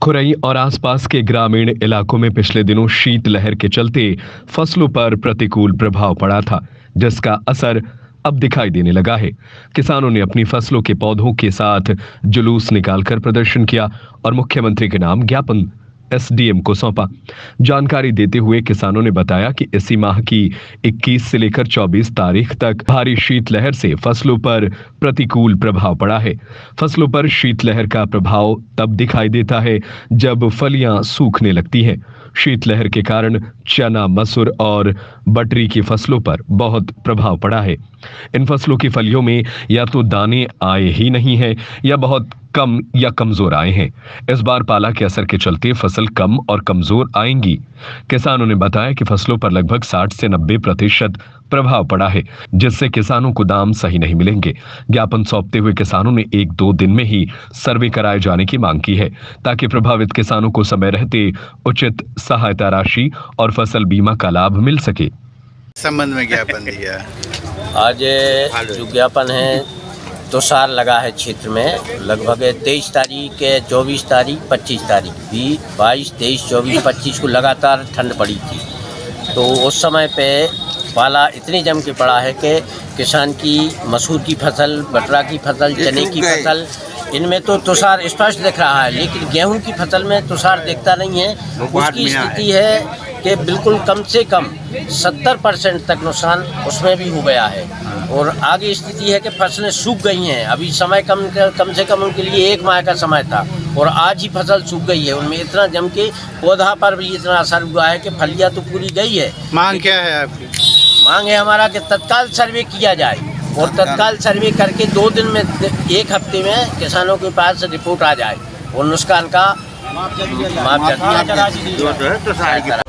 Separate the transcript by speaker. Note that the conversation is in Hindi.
Speaker 1: खुरई और आसपास के ग्रामीण इलाकों में पिछले दिनों शीतलहर के चलते फसलों पर प्रतिकूल प्रभाव पड़ा था, जिसका असर अब दिखाई देने लगा है। किसानों ने अपनी फसलों के पौधों के साथ जुलूस निकालकर प्रदर्शन किया और मुख्यमंत्री के नाम ज्ञापन एसडीएम को सौंपा। जानकारी देते हुए किसानों ने बताया कि इसी माह की 21 से लेकर 24 तारीख तक भारी शीतलहर से फसलों पर प्रतिकूल प्रभाव पड़ा है। फसलों पर शीतलहर का प्रभाव तब दिखाई देता है जब फलियां सूखने लगती हैं। शीतलहर के कारण चना, मसूर और बटरी की फसलों पर बहुत प्रभाव पड़ा है। इन फसलों की फलियों में या तो दाने आए ही नहीं हैं या बहुत कम या कमजोर आए हैं। इस बार पाला के असर के चलते फसल कम और कमजोर आएंगी। किसानों ने बताया कि फसलों पर लगभग 60 से 90% प्रभाव पड़ा है, जिससे किसानों को दाम सही नहीं मिलेंगे। ज्ञापन सौंपते हुए किसानों ने 1-2 दिन में ही सर्वे कराए जाने की मांग की है, ताकि प्रभावित किसानों को समय रहते उचित सहायता राशि और फसल बीमा का लाभ मिल सके।
Speaker 2: संबंध में ज्ञापन दिया।
Speaker 3: आज जो ज्ञापन है तुषार लगा है क्षेत्र में लगभग 23 तारीख, 24 तारीख, 25 तारीख भी 22, 23, 24, 25 को लगातार ठंड पड़ी थी। तो उस समय पे पाला इतनी जम के पड़ा है कि किसान की मसूर की फसल, बटरा की फसल, चने की फसल, इनमें तो तुषार स्पष्ट दिख रहा है, लेकिन गेहूं की फसल में तुषार दिखता नहीं है। उसकी स्थिति है कि बिल्कुल कम से कम 70% तक नुकसान उसमें भी हो गया है और आगे स्थिति है कि फसलें सूख गई हैं। अभी समय कम से कम उनके लिए 1 माह का समय था और आज ही फसल सूख गई है। उनमें इतना जम के पौधा पर भी इतना असर हुआ है कि फलियां तो पूरी गई है।
Speaker 2: मांग क्या है आपकी?
Speaker 3: मांग है हमारा कि तत्काल सर्वे किया जाए और तत्काल सर्वे करके 2 दिन में, 1 हफ्ते में किसानों के पास रिपोर्ट आ जाए और नुकसान का मुआवजा दिया जाए।